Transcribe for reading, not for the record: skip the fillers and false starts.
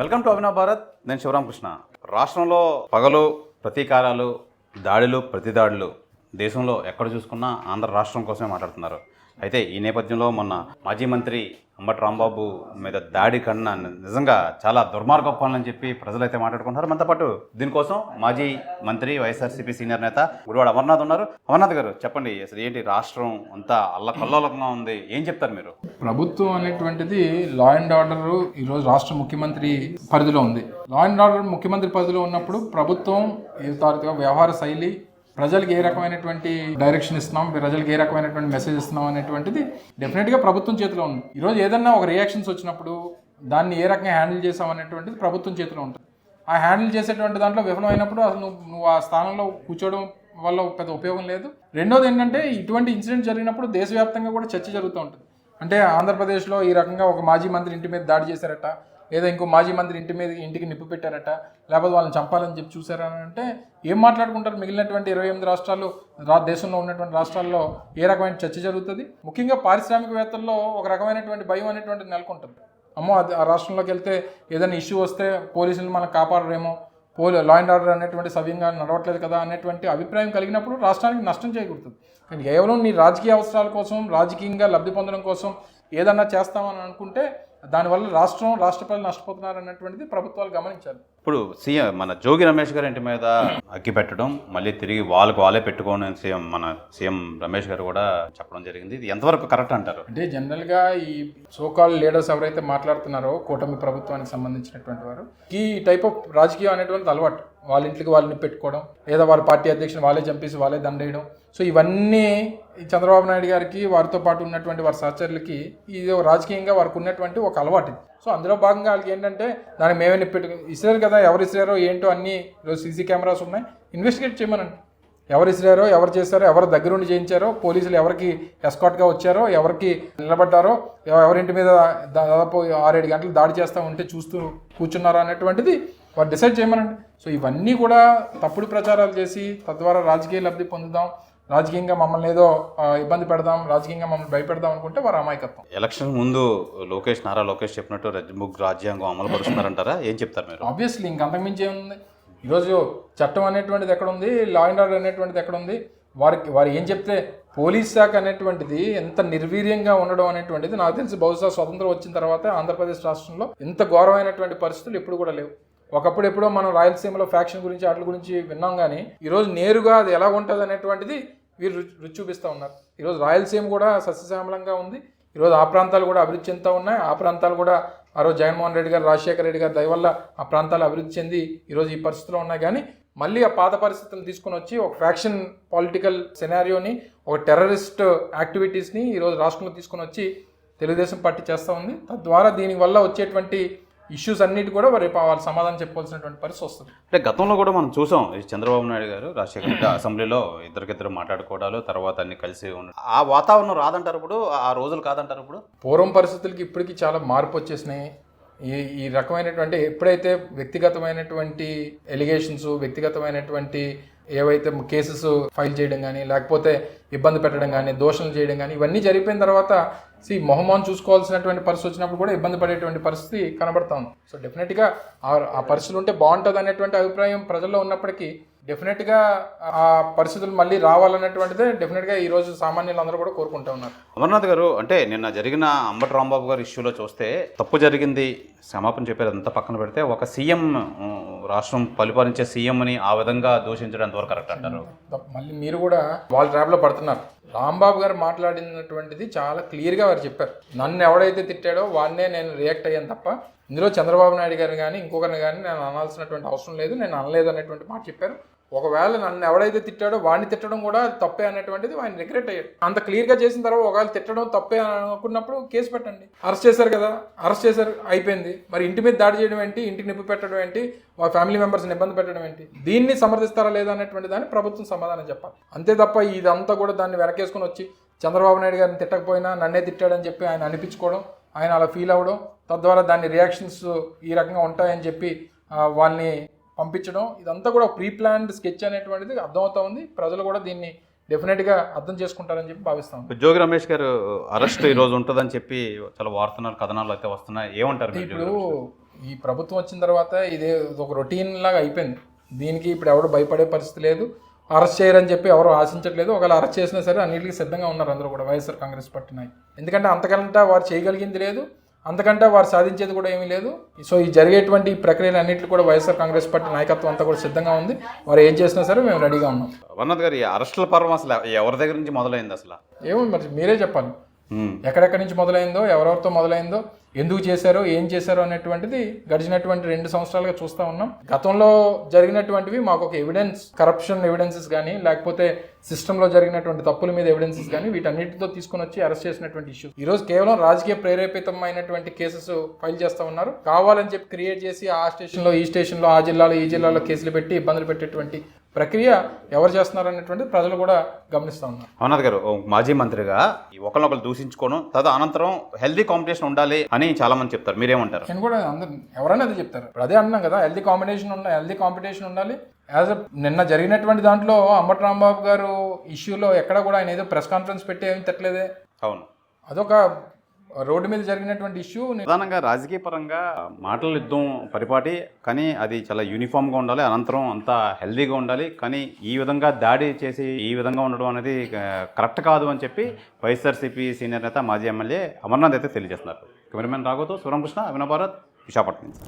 Welcome to Abhinav Bharat. నేను శివరామకృష్ణ. రాష్ట్రంలో పగలు ప్రతీకారాలు, దాడులు ప్రతిదాడులు దేశంలో ఎక్కడ చూసుకున్నా ఆంధ్ర రాష్ట్రం కోసమే మాట్లాడుతున్నారు. అయితే ఈ నేపథ్యంలో మొన్న మాజీ మంత్రి అంబటి రాంబాబు మీద దాడి కన్నా నిజంగా చాలా దుర్మార్గ పాలన అని చెప్పి ప్రజలైతే మాట్లాడుకుంటున్నారు. మనతో పాటు దీనికోసం మాజీ మంత్రి వైఎస్ఆర్సీపీ సీనియర్ నేత గుడివాడ అమర్నాథ్ ఉన్నారు. అమర్నాథ్ గారు, చెప్పండి, అసలు ఏంటి రాష్ట్రం అంతా అల్లకల్లోలంగా ఉంది, ఏం చెప్తారు మీరు? ప్రభుత్వం అనేటువంటిది లా అండ్ ఆర్డర్ ఈరోజు రాష్ట్ర ముఖ్యమంత్రి పరిధిలో ఉంది. లా అండ్ ఆర్డర్ ముఖ్యమంత్రి పరిధిలో ఉన్నప్పుడు ప్రభుత్వం ఏ తారీఖుగా వ్యవహార శైలి, ప్రజలకు ఏ రకమైనటువంటి డైరెక్షన్ ఇస్తున్నాం, ప్రజలకు ఏ రకమైనటువంటి మెసేజ్ ఇస్తున్నాం అనేటువంటిది డెఫినెట్గా ప్రభుత్వం చేతిలో ఉంది. ఈరోజు ఏదన్నా ఒక రియాక్షన్స్ వచ్చినప్పుడు దాన్ని ఏ రకంగా హ్యాండిల్ చేసాం అనేటువంటిది ప్రభుత్వం చేతిలో ఉంటుంది. ఆ హ్యాండిల్ చేసేటువంటి దాంట్లో విఫలమైనప్పుడు అసలు నువ్వు ఆ స్థానంలో కూర్చోవడం వల్ల పెద్ద ఉపయోగం లేదు. రెండోది ఏంటంటే, ఇటువంటి ఇన్సిడెంట్ జరిగినప్పుడు దేశవ్యాప్తంగా కూడా చర్చ జరుగుతూ ఉంటుంది. అంటే ఆంధ్రప్రదేశ్లో ఈ రకంగా ఒక మాజీ మంత్రి ఇంటి మీద దాడి చేశారట, లేదా ఇంకో మాజీ మంత్రి ఇంటికి నిప్పు పెట్టారట, లేకపోతే వాళ్ళని చంపాలని చెప్పి చూసారని అంటే ఏం మాట్లాడుకుంటారు? మిగిలినటువంటి 28 రాష్ట్రాలు దేశంలో ఉన్నటువంటి రాష్ట్రాల్లో ఏ రకమైన చర్చ జరుగుతుంది? ముఖ్యంగా పారిశ్రామికవేత్తల్లో ఒక రకమైనటువంటి భయం అనేటువంటిది నెలకొంటుంది. అమ్మో, అది ఆ రాష్ట్రంలోకి వెళ్తే ఏదైనా ఇష్యూ వస్తే పోలీసులు మనకు కాపాడరేమో, లా అండ్ ఆర్డర్ అనేటువంటి సవ్యంగా నడవట్లేదు కదా అనేటువంటి అభిప్రాయం కలిగినప్పుడు రాష్ట్రానికి నష్టం చేకూరుతుంది. కానీ కేవలం నీ రాజకీయ అవసరాల కోసం, రాజకీయంగా లబ్ధి పొందడం కోసం ఏదన్నా చేస్తామని అనుకుంటే దానివల్ల రాష్ట్ర ప్రజలు నష్టపోతున్నారు అన్నటువంటిది ప్రభుత్వాలు గమనించాలి. ఇప్పుడు సీఎం మన జోగి రమేష్ గారి ఇంటి మీద అగ్గి పెట్టడం, మళ్ళీ తిరిగి వాళ్ళే పెట్టుకోవడం సీఎం రమేష్ గారు కూడా చెప్పడం జరిగింది. ఇది ఎంతవరకు కరెక్ట్ అంటారు? అంటే జనరల్గా ఈ సోకాల్ లీడర్స్ ఎవరైతే మాట్లాడుతున్నారో కూటమి ప్రభుత్వానికి సంబంధించినటువంటి వారు, ఈ టైప్ ఆఫ్ రాజకీయం అనేటువంటిది అలవాటు. వాళ్ళ ఇంటికి వాళ్ళని పెట్టుకోవడం, లేదా వాళ్ళ పార్టీ అధ్యక్షుని వాళ్ళే చంపేసి వాళ్ళే దండేయడం. సో ఇవన్నీ చంద్రబాబు నాయుడు గారికి, వారితో పాటు ఉన్నటువంటి వారి సహచరులకి ఇది రాజకీయంగా వారికి ఉన్నటువంటి ఒక అలవాటు. సో అందులో భాగంగా వాళ్ళకి ఏంటంటే, దానికి మేమే ఇసిరారు కదా, ఎవరు ఇసిరారో ఏంటో అన్నీ ఈరోజు సీసీ కెమెరాస్ ఉన్నాయి, ఇన్వెస్టిగేట్ చేయమనండి. ఎవరు ఇసిరారో, ఎవరు చేస్తారో, ఎవరు దగ్గరుండి చేయించారో, పోలీసులు ఎవరికి ఎస్కాట్గా వచ్చారో, ఎవరికి నిలబడ్డారో, ఎవరింటి మీద దాదాపు 6-7 గంటలు దాడి చేస్తూ ఉంటే చూస్తూ కూర్చున్నారో అనేటువంటిది వారు డిసైడ్ చేయమనండి. సో ఇవన్నీ కూడా తప్పుడు ప్రచారాలు చేసి తద్వారా రాజకీయ లబ్ధి పొందుదాం, రాజకీయంగా మమ్మల్ని ఏదో ఇబ్బంది పెడదాం, రాజకీయంగా మమ్మల్ని భయపెడదాం అనుకుంటే వారు అమాయకత్వం. ఎలక్షన్ ముందు నారా లోకేష్ చెప్పినట్టు రెడ్ బుక్ రాజ్యాంగం అమలు పరుస్తున్నారంటారా? ఏం చెప్తారు మీరు? ఆబ్వియస్లీ ఇంకంతకుమించి ఏముంది? ఈరోజు చట్టం అనేటువంటిది ఎక్కడుంది, లా అండ్ ఆర్డర్ అనేటువంటిది ఎక్కడుంది? వారు ఏం చెప్తే, పోలీస్ శాఖ అనేటువంటిది ఎంత నిర్వీర్యంగా ఉండడం అనేటువంటిది నాకు తెలిసి బహుశా స్వతంత్రం వచ్చిన తర్వాత ఆంధ్రప్రదేశ్ రాష్ట్రంలో ఎంత ఘోరమైనటువంటి పరిస్థితులు ఎప్పుడు కూడా లేవు. ఒకప్పుడు ఎప్పుడో మనం రాయలసీమలో ఫ్యాక్షన్ గురించి వాటి గురించి విన్నాం, కానీ ఈరోజు నేరుగా అది ఎలా ఉంటుంది అనేటువంటిది వీరు రుచి చూపిస్తూ ఉన్నారు. ఈరోజు రాయలసీమ కూడా సస్యశ్యామలంగా ఉంది. ఈరోజు ఆ ప్రాంతాలు కూడా అభివృద్ధి చెందుతూ ఉన్నాయి. ఆ ప్రాంతాలు కూడా ఆ రోజు జగన్మోహన్ రెడ్డి గారు, రాజశేఖర రెడ్డి గారి దయ వల్ల ఆ ప్రాంతాలు అభివృద్ధి చెంది ఈరోజు ఈ పరిస్థితిలో ఉన్నాయి. కానీ మళ్ళీ ఆ పాత పరిస్థితులు తీసుకొని వచ్చి ఒక ఫ్యాక్షన్ పొలిటికల్ సెనారియోని, ఒక టెర్రరిస్ట్ యాక్టివిటీస్ని ఈరోజు రాష్ట్రంలో తీసుకొని వచ్చి తెలుగుదేశం పార్టీ చేస్తూ ఉంది. తద్వారా దీనివల్ల వచ్చేటువంటి ఇష్యూస్ అన్నిటి కూడా వాళ్ళు సమాధానం చెప్పుకోవాల్సినటువంటి పరిస్థితి వస్తుంది. అంటే గతంలో కూడా మనం చూసాం, చంద్రబాబు నాయుడు గారు, రాజశేఖర రెడ్డి అసెంబ్లీలో ఇద్దరికిద్దరు మాట్లాడుకోవడాలు, తర్వాత అన్ని కలిసి ఆ వాతావరణం రాదంటారు ఇప్పుడు, ఆ రోజులు కాదంటారు ఇప్పుడు. పూర్వం పరిస్థితులకి ఇప్పటికీ చాలా మార్పు వచ్చేసినాయి. ఈ రకమైనటువంటి ఎప్పుడైతే వ్యక్తిగతమైనటువంటి ఎలిగేషన్స్, వ్యక్తిగతమైనటువంటి ఏవైతే కేసెస్ ఫైల్ చేయడం కానీ, లేకపోతే ఇబ్బంది పెట్టడం కానీ, దోషణలు చేయడం కానీ, ఇవన్నీ జరిగిపోయిన తర్వాత మొహమాన్ చూసుకోవాల్సినటువంటి పరిస్థితి వచ్చినప్పుడు కూడా ఇబ్బంది పడేటువంటి పరిస్థితి కనబడతా ఉంది. సో డెఫినెట్గా ఆ పరిస్థితులు ఉంటే బాగుంటుంది అనేటువంటి అభిప్రాయం ప్రజల్లో ఉన్నప్పటికీ డెఫినెట్గా ఆ పరిస్థితులు మళ్ళీ రావాలన్నటువంటిదే డెఫినెట్గా ఈరోజు సామాన్యులు అందరూ కూడా కోరుకుంటూ ఉన్నారు. అమర్నాథ్ గారు, అంటే నిన్న జరిగిన అంబటి రాంబాబు గారి ఇష్యూలో చూస్తే తప్పు జరిగింది, క్షమాపణ చెప్పారు, అదంతా పక్కన పెడితే ఒక సీఎం, రాష్ట్రం పరిపాలించే సీఎంని ఆ విధంగా దూషించడం ఎంతవరకు కరెక్ట్ అంటారు? మళ్ళీ మీరు కూడా వాళ్ళ ట్రాప్లో పడుతున్నారు. రాంబాబు గారు మాట్లాడినటువంటిది చాలా క్లియర్గా వారు చెప్పారు. నన్ను ఎవడైతే తిట్టాడో వాడినే నేను రియాక్ట్ అయ్యాను తప్ప ఇందులో చంద్రబాబు నాయుడు గారు కానీ ఇంకొకరిని కానీ నేను అనాల్సినటువంటి అవసరం లేదు, నేను అనలేదు అనేటువంటి మాట చెప్పారు. ఒకవేళ నన్ను ఎవడైతే తిట్టాడో వాడిని తిట్టడం కూడా తప్పే అనేటువంటిది ఆయన రిగ్రెట్ అయ్యాడు. అంత క్లియర్గా చేసిన తర్వాత ఒకవేళ తిట్టడం తప్పే అనుకున్నప్పుడు కేసు పెట్టండి. అరెస్ట్ చేశారు కదా, అరెస్ట్ చేశారు, అయిపోయింది. మరి ఇంటి మీద దాడి చేయడం ఏంటి, ఇంటికి నిప్పు పెట్టడం ఏంటి, వాళ్ళ ఫ్యామిలీ మెంబర్స్ని ఇబ్బంది పెట్టడం ఏంటి? దీన్ని సమర్థిస్తారా లేదా అనేటువంటి దాన్ని ప్రభుత్వం సమాధానం చెప్పాలి. అంతే తప్ప ఇదంతా కూడా దాన్ని వెనకేసుకుని వచ్చి చంద్రబాబు నాయుడు గారిని తిట్టకపోయినా నన్నే తిట్టాడని చెప్పి ఆయన అనిపించుకోవడం, ఆయన అలా ఫీల్ అవ్వడం, తద్వారా దాని రియాక్షన్స్ ఈ రకంగా ఉంటాయని చెప్పి వాళ్ళని పంపించడం, ఇదంతా కూడా ప్రీ ప్లాన్డ్ స్కెచ్ అనేటువంటిది అర్థమవుతా ఉంది. ప్రజలు కూడా దీన్ని డెఫినెట్గా అర్థం చేసుకుంటారని చెప్పి భావిస్తాం. జోగి రమేష్ గారు అరెస్ట్ ఈరోజు ఉంటుందని చెప్పి చాలా వార్తలు, కథనాలు అయితే వస్తున్నాయి, ఏమంటారు? ఇప్పుడు ఈ ప్రభుత్వం వచ్చిన తర్వాత ఇదే ఒక రొటీన్ లాగా అయిపోయింది. దీనికి ఇప్పుడు ఎవరు భయపడే పరిస్థితి లేదు. అరెస్ట్ చేయరని చెప్పి ఎవరు ఆశించట్లేదు. ఒకవేళ అరెస్ట్ చేసినా సరే అన్నిటికీ సిద్ధంగా ఉన్నారు అందరూ కూడా, వైఎస్ఆర్ కాంగ్రెస్ పార్టీ నాయకులు. ఎందుకంటే అంతకంటే వారు చేయగలిగింది లేదు, అంతకంటే వారు సాధించేది కూడా ఏమీ లేదు. సో ఈ జరిగేటువంటి ప్రక్రియలు అన్నింటిలో కూడా వైఎస్ఆర్ కాంగ్రెస్ పార్టీ నాయకత్వం అంతా కూడా సిద్ధంగా ఉంది. వారు ఏం చేసినా సరే మేము రెడీగా ఉన్నాం. అమర్నాథ్ గారు, ఈ అరెస్టుల పర్వం అసలు ఎవరి దగ్గర నుంచి మొదలైంది అసలు? ఏమో మరి మీరే చెప్పాలి. ఎక్కడెక్కడి నుంచి మొదలైందో, ఎవరెవరితో మొదలైందో, ఎందుకు చేశారో, ఏం చేశారో అనేటువంటిది గడిచినటువంటి 2 సంవత్సరాలుగా చూస్తూ ఉన్నాం. గతంలో జరిగినటువంటివి మాకు ఒక ఎవిడెన్స్, కరప్షన్ ఎవిడెన్సెస్ కానీ, లేకపోతే సిస్టంలో జరిగినటువంటి తప్పుల మీద ఎవిడెన్సెస్ కానీ, వీటన్నిటితో తీసుకొని వచ్చి అరెస్ట్ చేసినటువంటి ఇష్యూ. ఈ రోజు కేవలం రాజకీయ ప్రేరేపితమైనటువంటి కేసెస్ ఫైల్ చేస్తూ ఉన్నారు. కావాలని చెప్పి క్రియేట్ చేసి ఆ స్టేషన్లో, ఈ స్టేషన్లో, ఆ జిల్లాలో, ఈ జిల్లాలో కేసులు పెట్టి ఇబ్బందులు పెట్టేటువంటి ప్రక్రియ ఎవరు చేస్తున్నారు అనేటువంటి ప్రజలు కూడా గమనిస్తూ ఉన్నారు. అమర్నాథ్ గారు, మాజీ మంత్రిగా ఒకరినొకరు దూషించుకోవడం, అనంతరం హెల్దీ కాంపిటీషన్ ఉండాలి అని చాలా మంది చెప్తారు, మీరేమంటారు? నేను కూడా అందరు ఎవరైనా అది చెప్తారు. అదే అన్నాం కదా, హెల్దీ కాంపిటీషన్ ఉండాలి. యాజ్ నిన్న జరిగినటువంటి దాంట్లో అంబటి రాంబాబు గారు ఇష్యూలో ఎక్కడ కూడా ఆయన ఏదో ప్రెస్ కాన్ఫరెన్స్ పెట్టి ఏమి తిట్టలేదే. అవును, అదొక రోడ్డు మీద జరిగినటువంటి ఇష్యూ. ప్రధానంగా రాజకీయ పరంగా మాటల యుద్ధం పరిపాటి, కానీ అది చాలా యూనిఫామ్గా ఉండాలి, అనంతరం అంతా హెల్దీగా ఉండాలి. కానీ ఈ విధంగా దాడి చేసి ఈ విధంగా ఉండడం అనేది కరెక్ట్ కాదు అని చెప్పి వైఎస్ఆర్సీపీ సీనియర్ నేత, మాజీ ఎమ్మెల్యే అమర్నాథ్ అయితే తెలియజేస్తున్నారు. కెమెరామెన్ రాఘవతో శివరామకృష్ణ, అభినవ్ భారత్, విశాఖపట్నం.